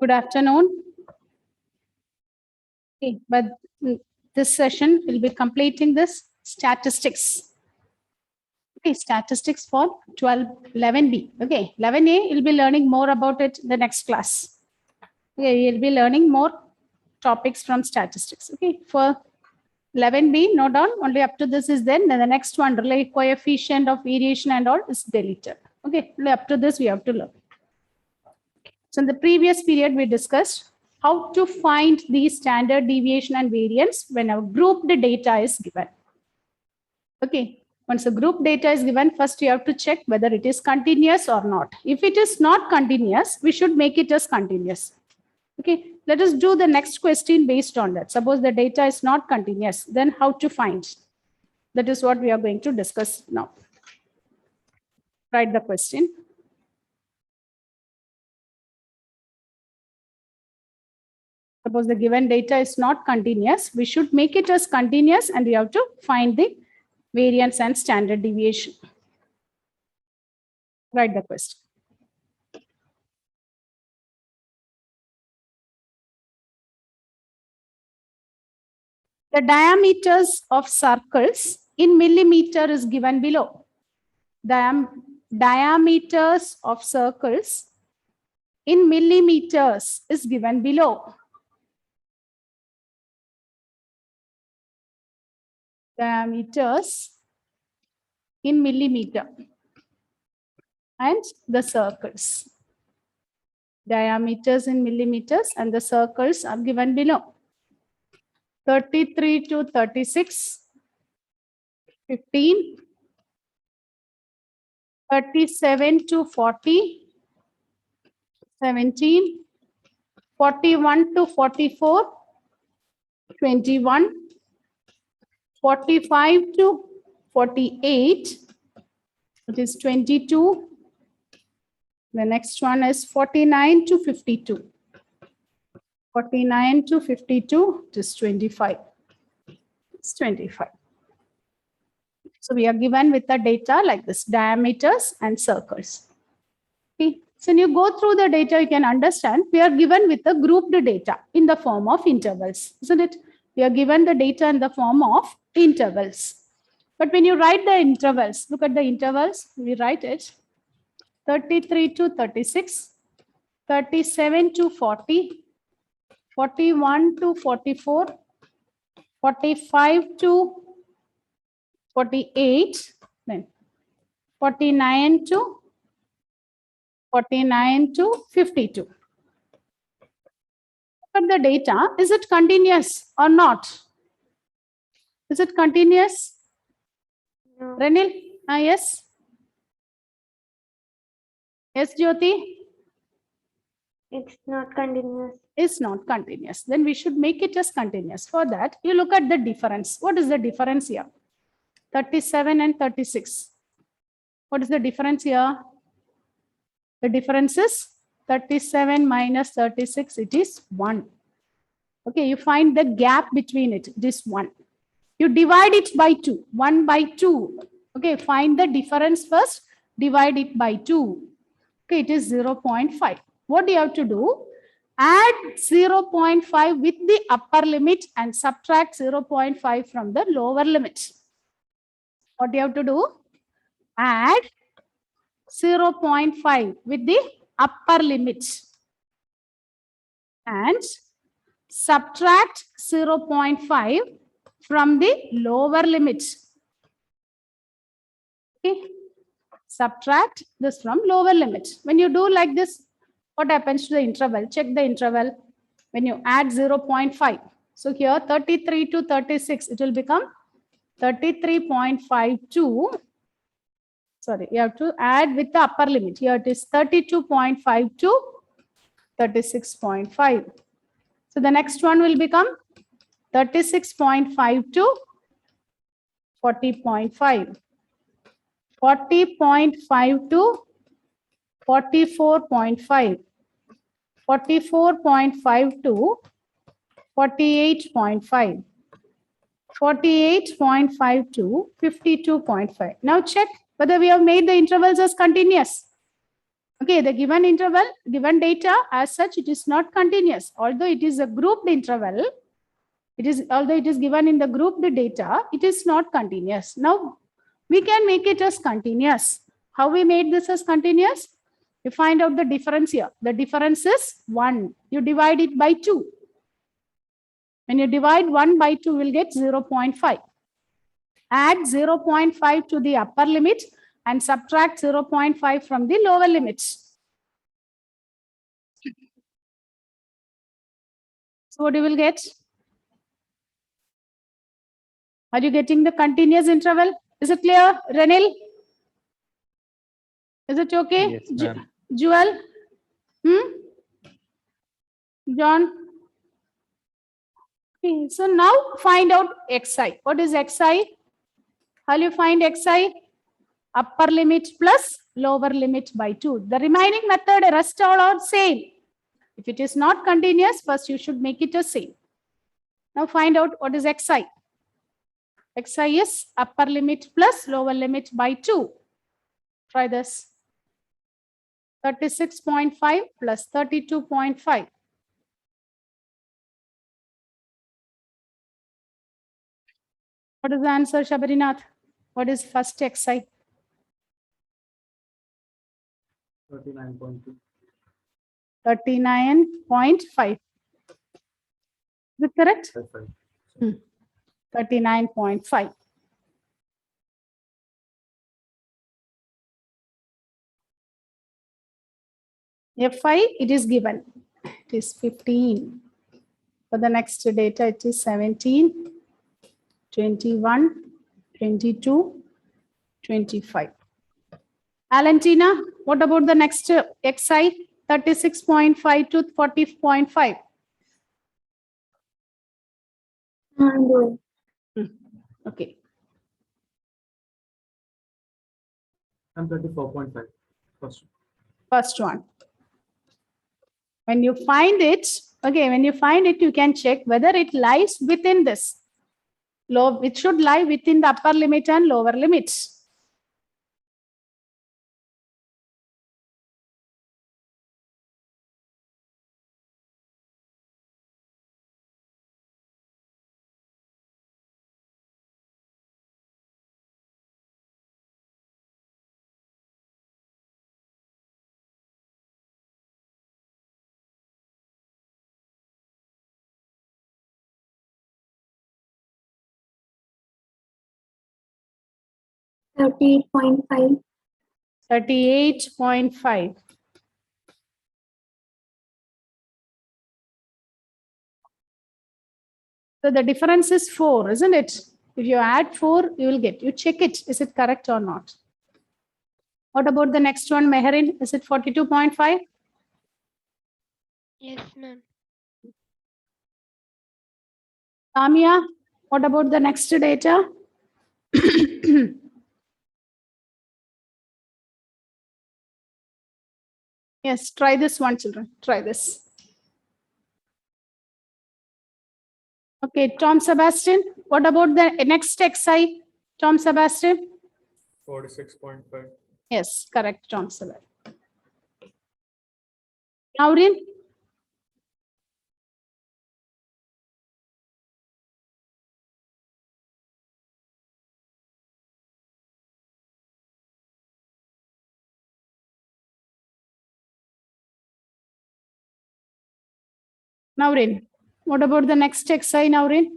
Good afternoon. Okay, but this session will be completing this statistics. Okay, statistics for 11B. Okay, 11A, you'll be learning more about it in the next class. Okay, you'll be learning more topics from statistics. Okay, for 11B, note down, only up to this is then the next one, relay coefficient of variation and all is deleted. Okay, only up to this we have to learn. So in the previous period, we discussed how to find the standard deviation and variance when a grouped data is given. Okay, once a group data is given, first you have to check whether it is continuous or not. If it is not continuous, we should make it as continuous. Okay, let us do the next question based on that. Suppose the data is not continuous, then how to find? That is what we are going to discuss now. Write the question. Suppose the given data is not continuous, we should make it as continuous and we have to find the variance and standard deviation. Write the question. The diameters of circles in millimeter is given below. Diameters of circles in millimeters is given below. Diameters in millimeter and the circles. Diameters in millimeters and the circles are given below. 33 to 36, 15, 37 to 40, 17, 41 to 44, 21, 45 to 48, it is 22. The next one is 49 to 52. 49 to 52, it is 25. It's 25. So we are given with the data like this, diameters and circles. Okay. So when you go through the data, you can understand we are given with the grouped data in the form of intervals, isn't it? We are given the data in the form of intervals. But when you write the intervals, look at the intervals, we write it 33 to 36, 37 to 40, 41 to 44, 45 to 48, then 49 to 52. Look at the data. Is it continuous or not? Is it continuous? No. Renil? Yes. Yes, Jyoti? It's not continuous. Is not continuous. Then we should make it as continuous. For that, you look at the difference. What is the difference here? 37 and 36. What is the difference here? The difference is 37 minus 36, it is 1. Okay, you find the gap between it, this 1. You divide it by 2, 1 by 2. Okay, find the difference first, divide it by 2. Okay, it is 0.5. What do you have to do? Add 0.5 with the upper limit and subtract 0.5 from the lower limit. What do you have to do? Add 0.5 with the upper limit and subtract 0.5 from the lower limit. Okay. Subtract this from lower limit. When you do like this, what happens to the interval? Check the interval. When you add 0.5. So here 33 to 36, it will become 33.52. Sorry, you have to add with the upper limit. Here it is 32.5 to 36.5. So the next one will become 36.5 to 40.5. 40.5 to 44.5. 44.5 to 48.5. 48.5 to 52.5. Now check whether we have made the intervals as continuous. Okay, the given interval, given data as such, it is not continuous. Although it is a grouped interval, although it is given in the grouped data, it is not continuous. Now we can make it as continuous. How we made this as continuous? You find out the difference here. The difference is 1. You divide it by 2. When you divide 1 by 2, you will get 0.5. Add 0.5 to the upper limit and subtract 0.5 from the lower limits. So what you will get? Are you getting the continuous interval? Is it clear, Renil? Is it okay? Yes, ma'am. Jewel? John? Okay, so now find out xi. What is xi? How will you find xi? Upper limit plus lower limit by 2. The remaining method, rest all are same. If it is not continuous, first you should make it a same. Now find out what is xi. Xi is upper limit plus lower limit by 2. Try this. 36.5 plus 32.5. What is the answer, Shabarinath? What is first xi? 39.2. 39.5. Is it correct? 39.5. Fi, it is given. It is 15. For the next data, it is 17, 21, 22, 25. Alantina, what about the next xi? 36.5 to 40.5. I'm doing. Okay. I'm 34.5. First one. When you find it, okay, when you find it, you can check whether it lies within this. It should lie within the upper limit and lower limits. $38.5. 38.5. So the difference is 4, isn't it? If you add 4, you will get. You check it. Is it correct or not? What about the next one, Meherin? Is it 42.5? Yes, ma'am. Tamia, what about the next data? Yes, try this one, children. Try this. Okay, Tom Sebastian, what about the next xi? Tom Sebastian? 46.5. Yes, correct, Tom Sebastian. Naurin? Naurin, what about the next xi, Naurin?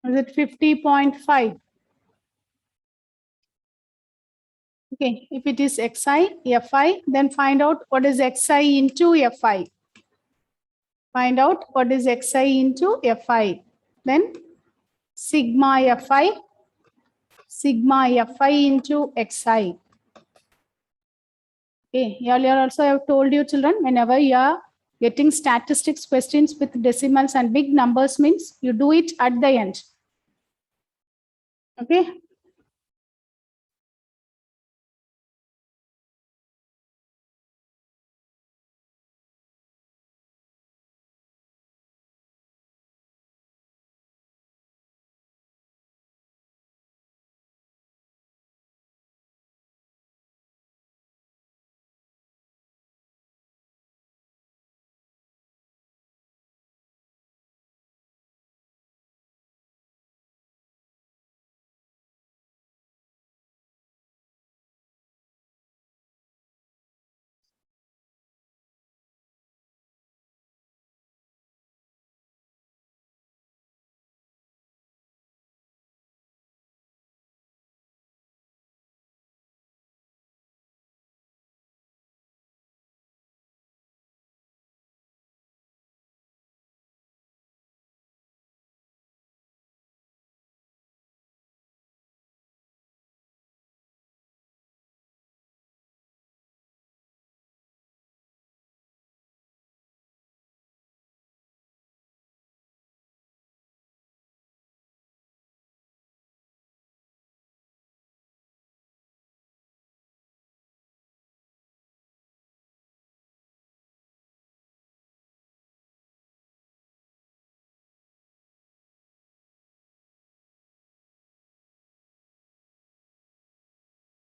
Is it 50.5? Okay, if it is xi, fi, then find out what is xi into fi. Find out what is xi into fi. Then sigma fi into xi. Okay, earlier also I have told you, children, whenever you are getting statistics questions with decimals and big numbers means you do it at the end. Okay.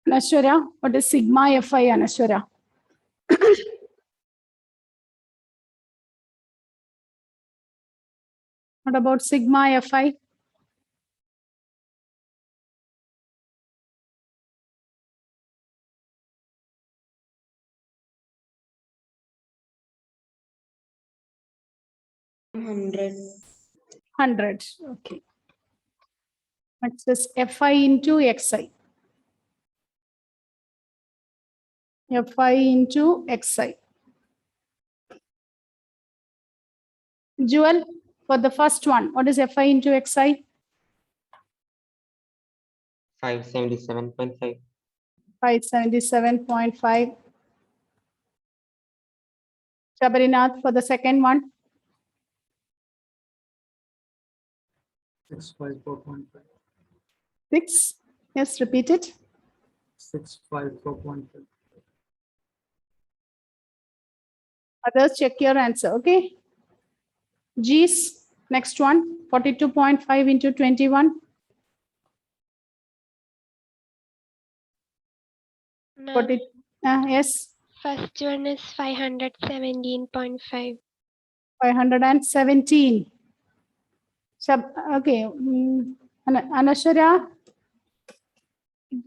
Anashwarya, what is sigma Fi, Anashwarya? What about sigma Fi? Hundred. 100. Okay. What's this Fi into Xi? Fi into Xi. Jewel, for the first one, what is Fi into Xi? 577.5. 577.5. Shabarinath, for the second one, 654.5. 6. Yes, repeat it. 654.5. Others, check your answer. Okay. G's, next one, 42.5 into 21. Ma'am, 40, yes, first one is 517.5. 517. Okay. Anashwarya,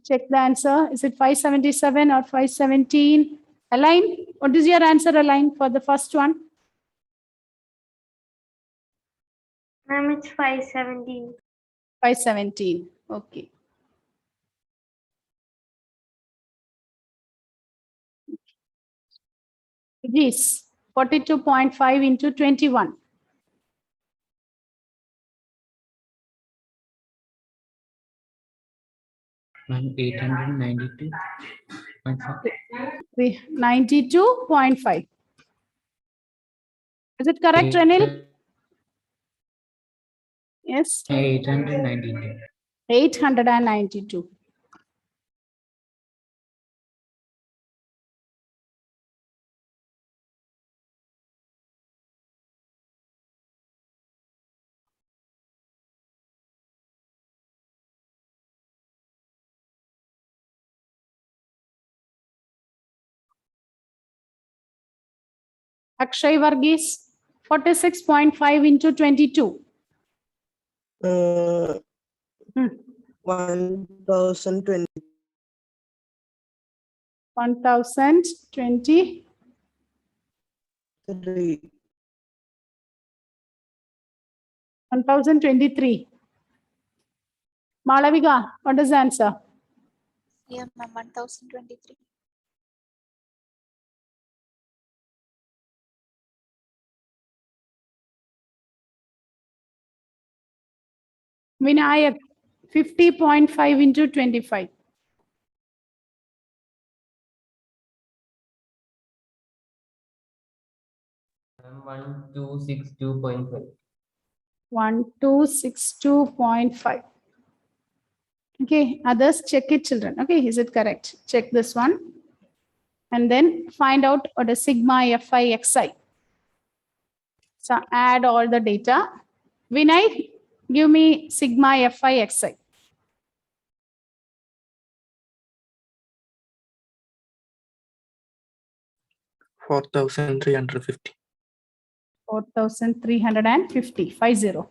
check the answer. Is it 577 or 517? Align. What is your answer, Align, for the first one? Ma'am, it's 517. 517. Okay. Yes. 42.5 into 21. Ma'am, 892.5. 92.5. Is it correct, Renil? Yes. 892. 892. Akshay Varghese, 46.5 into 22. 1020. 1020. 1023. Malavika, what is the answer? Yeah, ma'am, 1023. Vinayak, 50.5 into 25. 1262.5. 1262.5. Okay, others, check it, children. Okay, is it correct? Check this one. And then find out what is sigma Fi Xi. So add all the data. Vinay, give me sigma Fi Xi. 4,350. 4,350. 50.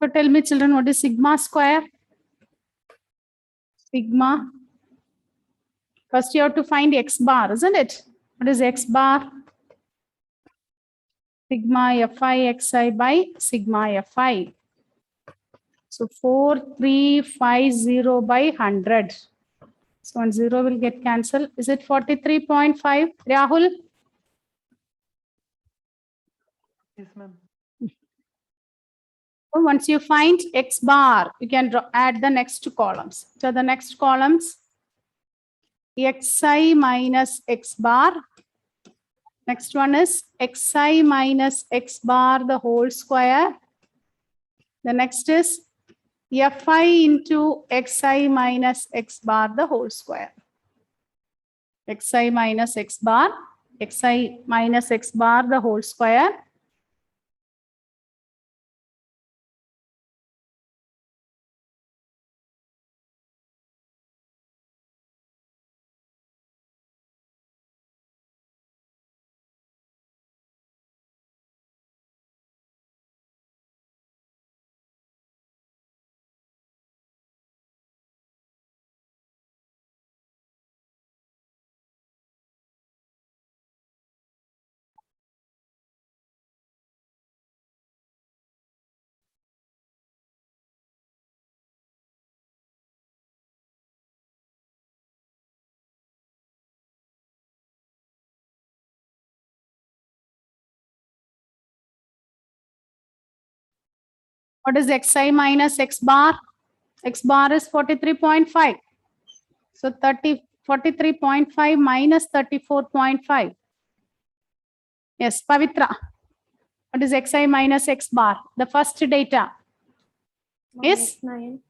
So tell me, children, what is sigma square? Sigma. First, you have to find x bar, isn't it? What is x bar? Sigma fi xi by sigma fi. So 4350 by 100. So 1 0 will get cancelled. Is it 43.5? Rahul? Yes, ma'am. So once you find x bar, you can add the next two columns. So the next columns, xi minus x bar. Next one is xi minus x bar the whole square. The next is fi into xi minus x bar the whole square. Xi minus x bar, xi minus x bar the whole square. What is xi minus x bar? X bar is 43.5. So 43.5 minus 34.5. Yes, Pavitra. What is xi minus x bar? The first data is -9.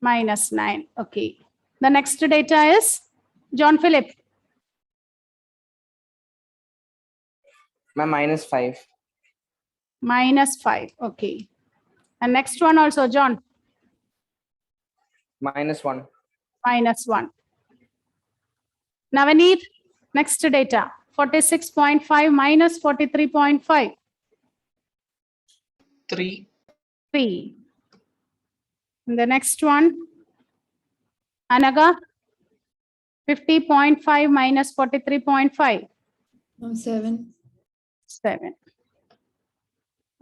minus 9. Okay. The next data is John Philip. Minus 5. Minus 5. Okay. And next one also, John. Minus 1. Minus 1. Navaneet, next data. 46.5 minus 43.5. 3. 3. And the next one, Anaga, 50.5 minus 43.5. 7. 7.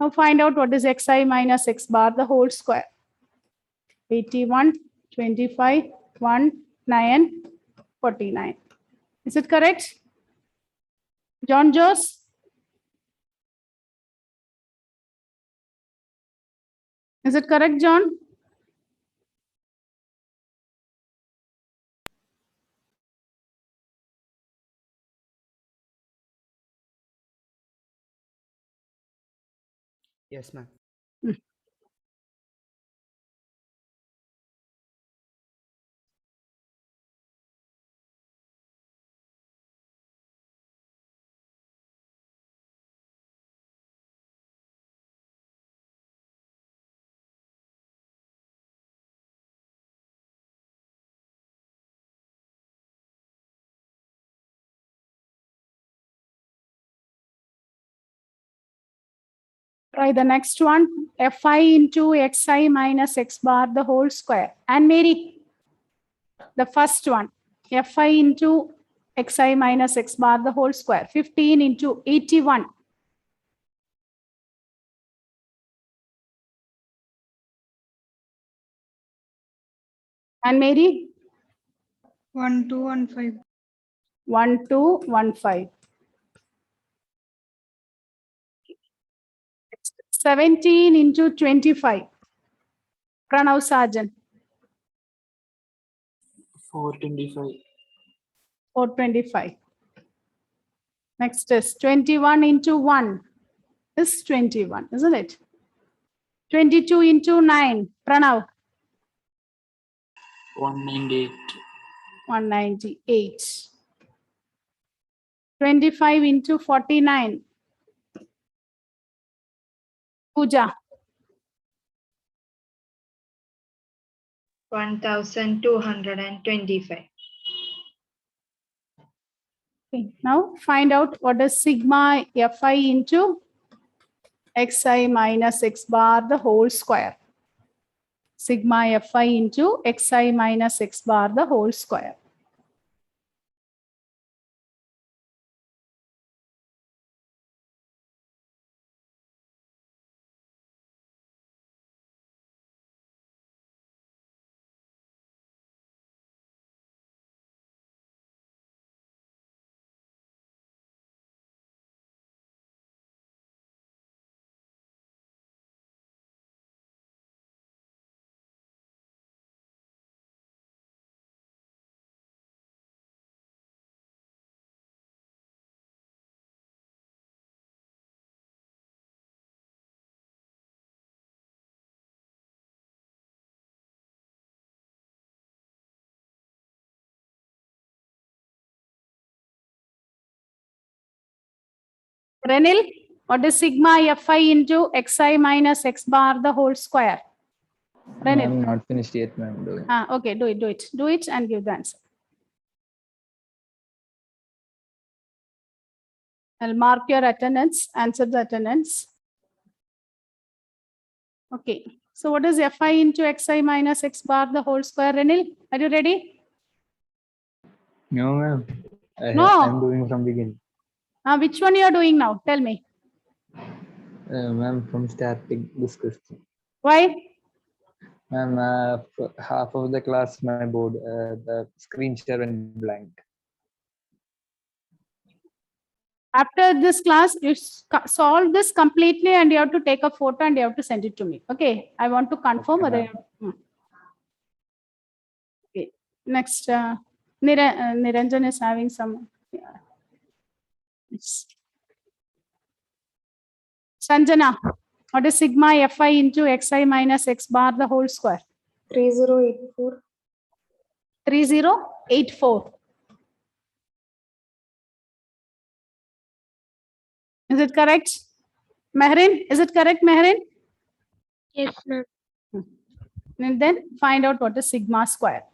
Now find out what is xi minus x bar the whole square. 81, 25, 1, 9, 49. Is it correct? John Jose? Is it correct, John? Yes, ma'am. Try the next one. Fi into xi minus x bar the whole square. And Mary, the first one. Fi into xi minus x bar the whole square. 15 into 81. And Mary? 1215. 1215. 17 into 25. Pranav Sajan. 425. 425. Next is 21 into 1 is 21, isn't it? 22 into 9. Pranav. 198. 198. 25 into 49. Pooja. 1225. Okay. Now find out what is sigma fi into xi minus x bar the whole square. sigma fi into xi minus x bar the whole square. Renil, what is sigma fi into xi minus x bar the whole square? Renil. I'm not finished yet, ma'am. Doing. Okay, do it and give the answer. I'll mark your attendance, answer the attendance. Okay, so what is fi into xi minus x bar the whole square? Renil, are you ready? No, ma'am. No. I'm doing from beginning. Which one you are doing now? Tell me. Ma'am, from starting this question. Why? Ma'am, for half of the class, my board, the screen share went blank. After this class, you solve this completely and you have to take a photo and you have to send it to me. Okay, I want to confirm Okay, whether. Okay, next, Niranjan is having some. Yeah. Yes. Sanjana, what is sigma fi into xi minus x bar the whole square? 3084. 3084. Is it correct? Mehrin, is it correct, Mehrin? Yes, ma'am. And then find out what is sigma square.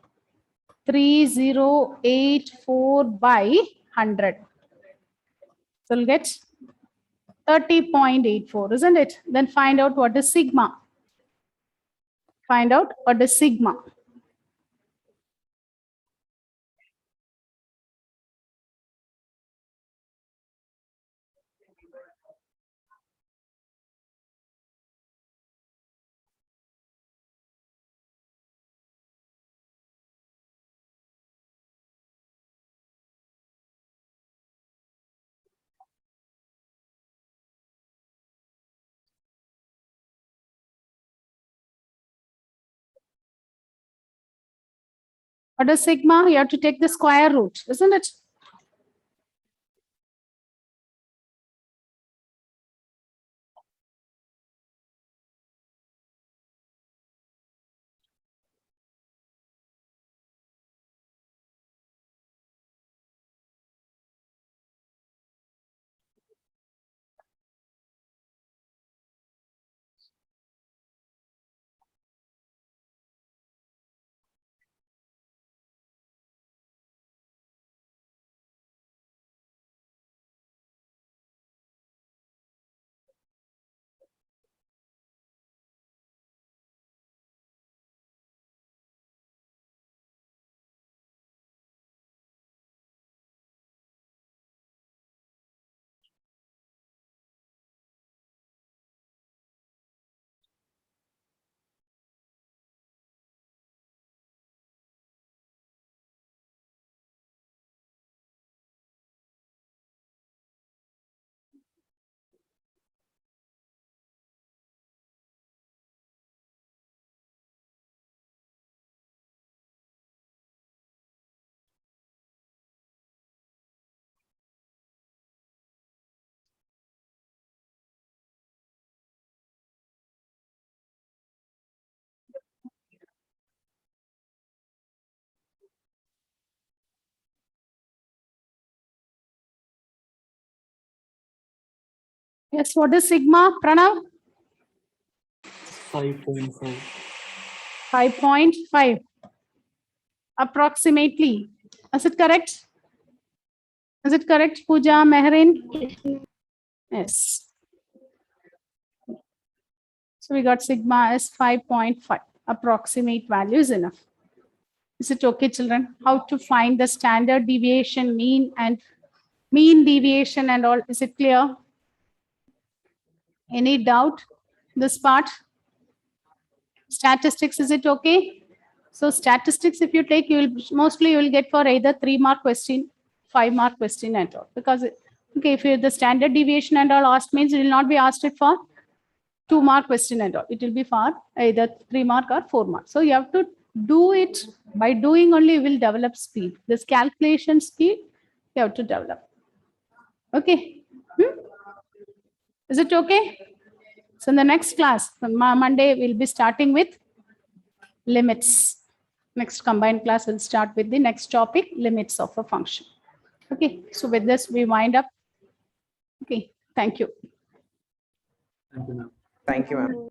3084 by 100. So we'll get 30.84, isn't it? Then find out what is sigma. Find out what is sigma. What is sigma? You have to take the square root, isn't it? Yes, what is sigma, Pranav? 5.5. 5.5. Approximately. Is it correct? Is it correct, Pooja, Mehrin? Yes, ma'am. Yes. So we got sigma as 5.5. approximate value is enough. Is it okay, children? How to find the standard deviation, mean deviation and all? Is it clear? Any doubt this part? Statistics, is it okay? So statistics, if you take, you will get for either 3-mark question, 5-mark question and all. Because okay, if you the standard deviation and all asked, means it will not be asked it for 2-mark question and all. It will be for either 3-mark or 4-mark. So you have to do it. By doing only you will develop speed. This calculation speed you have to develop. Okay. Is it okay? So in the next class, on Monday, we'll be starting with limits. Next combined class will start with the next topic, limits of a function. Okay, so with this, we wind up. Okay, thank you. Thank you, ma'am. Thank you, ma'am.